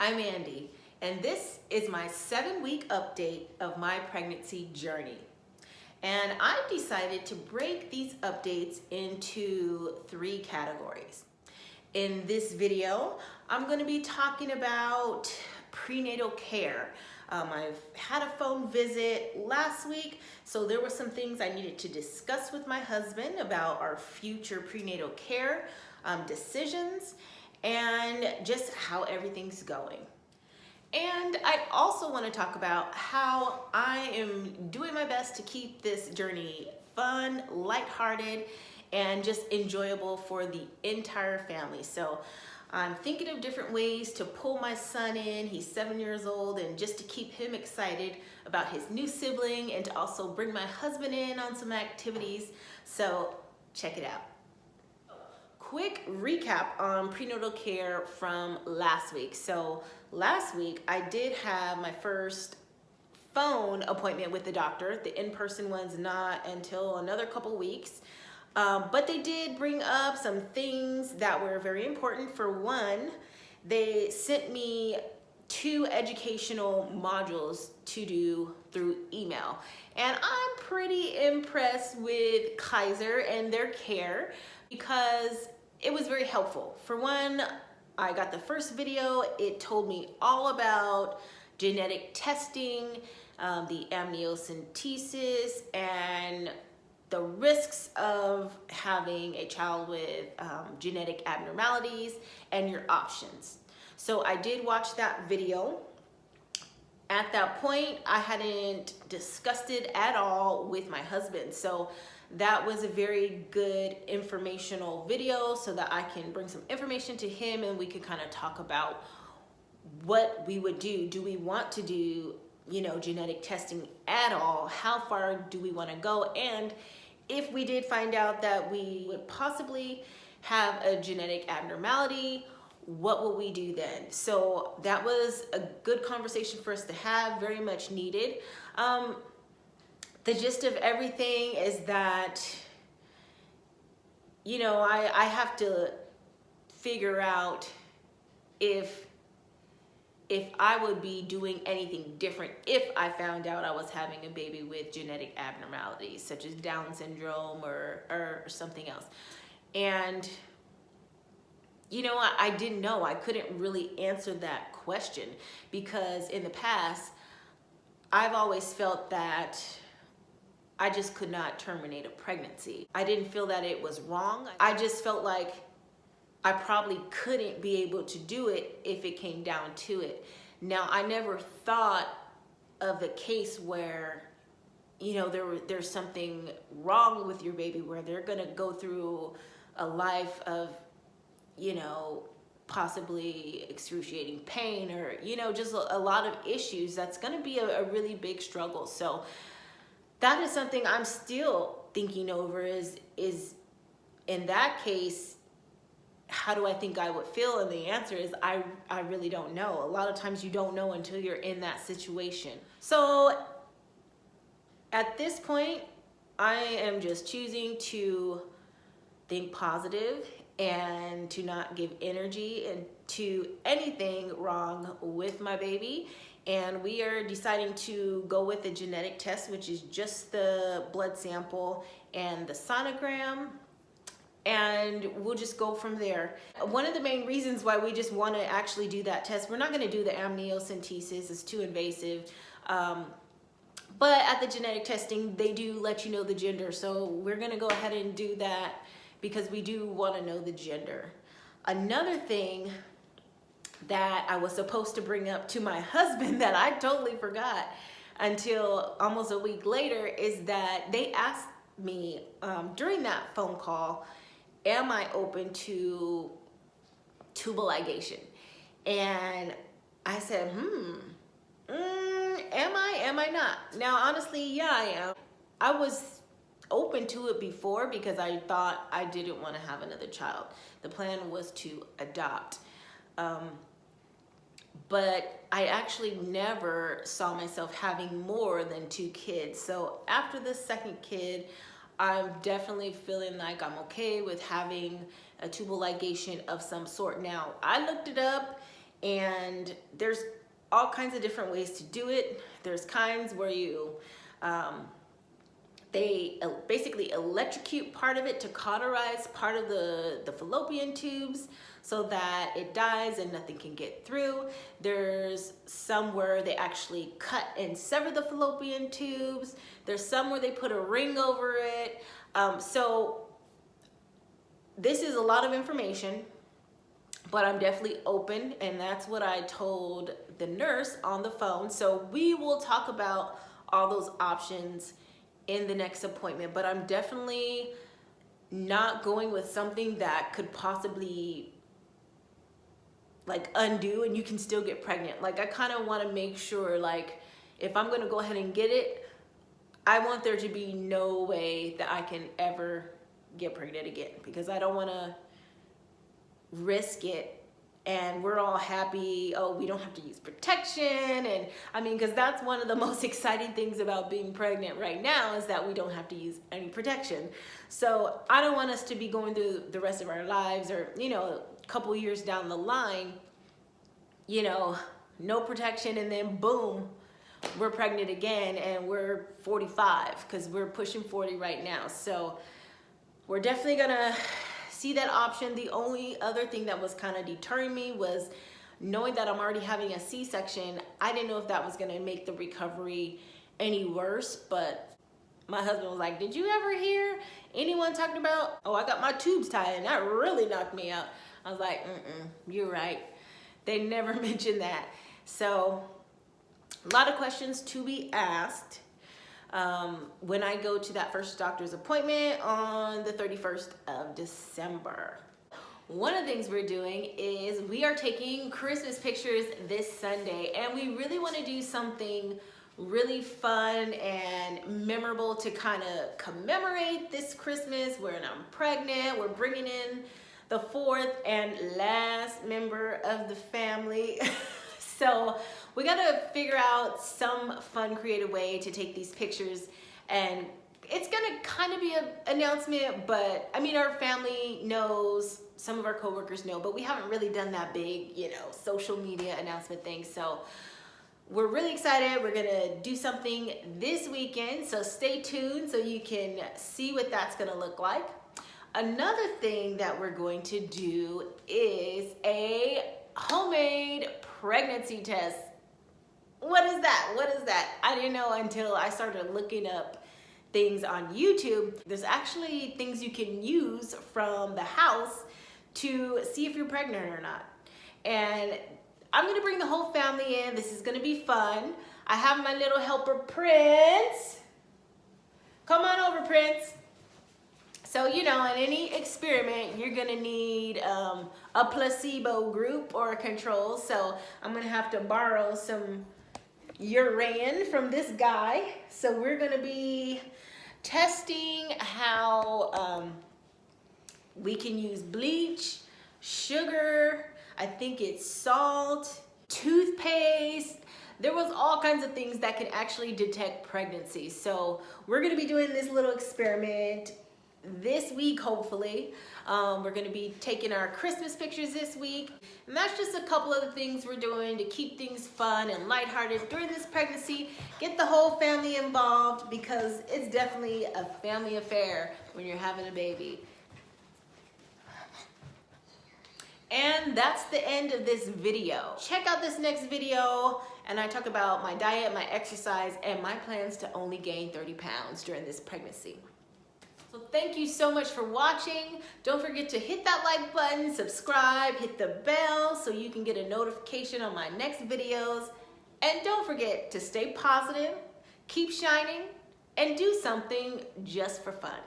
I'm Andy, and this is my 7-week update of my pregnancy journey. And I decided to break these updates into 3 categories. In this video, I'm going to be talking about prenatal care. I've had a phone visit last week, so there were some things I needed to discuss with my husband about our future prenatal care decisions and just how everything's going. And I also want to talk about how I am doing my best to keep this journey fun, lighthearted, and just enjoyable for the entire family. So I'm thinking of different ways to pull my son in. He's 7 years old, and just to keep him excited about his new sibling and to also bring my husband in on some activities. So check it out. Quick recap on prenatal care from last week. So last week I did have my first phone appointment with the doctor. The in-person one's not until another couple weeks. But they did bring up some things that were very important. For one, they sent me 2 educational modules to do through email. And I'm pretty impressed with Kaiser and their care because it was very helpful. For one, I got the first video. It told me all about genetic testing, the amniocentesis, and the risks of having a child with genetic abnormalities and your options. So I did watch that video. At that point, I hadn't discussed it at all with my husband. So that was a very good informational video so that I can bring some information to him and we could kind of talk about what we would do. Do we want to do, genetic testing at all? How far do we want to go? And if we did find out that we would possibly have a genetic abnormality, what will we do then? So that was a good conversation for us to have, very much needed. The gist of everything is that, I have to figure out if I would be doing anything different if I found out I was having a baby with genetic abnormalities, such as Down syndrome or something else. And, I didn't know. I couldn't really answer that question because in the past, I've always felt that I just could not terminate a pregnancy. I didn't feel that it was wrong. I just felt like I probably couldn't be able to do it if it came down to it. Now, I never thought of a case where, there's something wrong with your baby, where they're gonna go through a life of, possibly excruciating pain or, just a lot of issues. That's gonna be a really big struggle. So that is something I'm still thinking over is in that case, how do I think I would feel? And the answer is I really don't know. A lot of times you don't know until you're in that situation. So at this point, I am just choosing to think positive and to not give energy to anything wrong with my baby. And we are deciding to go with the genetic test, which is just the blood sample and the sonogram. And we'll just go from there. One of the main reasons why we just want to actually do that test, we're not going to do the amniocentesis, it's too invasive. But at the genetic testing, they do let you know the gender. So we're going to go ahead and do that because we do want to know the gender. Another thing that I was supposed to bring up to my husband that I totally forgot until almost a week later is that they asked me during that phone call, am I open to tubal ligation? And I said, am I not? Now, honestly, yeah, I am. I was open to it before because I thought I didn't want to have another child. The plan was to adopt. But I actually never saw myself having more than 2 kids. So after the second kid, I'm definitely feeling like I'm okay with having a tubal ligation of some sort. Now, I looked it up And there's all kinds of different ways to do it. There's kinds where you, they basically electrocute part of it to cauterize part of the fallopian tubes so that it dies and nothing can get through. There's some where they actually cut and sever the fallopian tubes. There's some where they put a ring over it. So this is a lot of information, but I'm definitely open, and that's what I told the nurse on the phone. So we will talk about all those options in the next appointment, but I'm definitely not going with something that could possibly like undo and you can still get pregnant. Like, I kind of want to make sure, like, if I'm going to go ahead and get it, I want there to be no way that I can ever get pregnant again, because I don't want to risk it and we're all happy, oh, we don't have to use protection. And I mean, because that's one of the most exciting things about being pregnant right now, is that we don't have to use any protection. So I don't want us to be going through the rest of our lives, or, you know, a couple years down the line, you know, no protection, and then boom, we're pregnant again and we're 45, because we're pushing 40 right now. So we're definitely gonna see that option. The only other thing that was kind of deterring me was knowing that I'm already having a C-section. I didn't know if that was gonna make the recovery any worse, but my husband was like, did you ever hear anyone talking about, oh, I got my tubes tied and that really knocked me out? I was like, you're right. They never mentioned that. So a lot of questions to be asked when I go to that first doctor's appointment on the 31st of December. One of the things we're doing is we are taking Christmas pictures this Sunday, and we really want to do something really fun and memorable to kind of commemorate this Christmas when I'm pregnant. We're bringing in the fourth and last member of the family. So we got to figure out some fun, creative way to take these pictures, and it's gonna kind of be an announcement, but I mean, our family knows, some of our coworkers know, but we haven't really done that big, you know, social media announcement thing. So we're really excited. We're gonna do something this weekend, so stay tuned so you can see what that's gonna look like. Another thing that we're going to do is a homemade pregnancy test. What is that? What is that? I didn't know until I started looking up things on YouTube. There's actually things you can use from the house to see if you're pregnant or not. And I'm gonna bring the whole family in. This is gonna be fun. I have my little helper, Prince. Come on over, Prince. So, you know, in any experiment, you're gonna need a placebo group or a control. So I'm gonna have to borrow some urine from this guy. So we're gonna be testing how we can use bleach, sugar, I think it's salt, toothpaste. There was all kinds of things that can actually detect pregnancy. So we're gonna be doing this little experiment this week, hopefully. We're gonna be taking our Christmas pictures this week. And that's just a couple of the things we're doing to keep things fun and lighthearted during this pregnancy. Get the whole family involved, because it's definitely a family affair when you're having a baby. And that's the end of this video. Check out this next video, and I talk about my diet, my exercise, and my plans to only gain 30 pounds during this pregnancy. So thank you so much for watching. Don't forget to hit that like button, subscribe, hit the bell so you can get a notification on my next videos. And don't forget to stay positive, keep shining, and do something just for fun.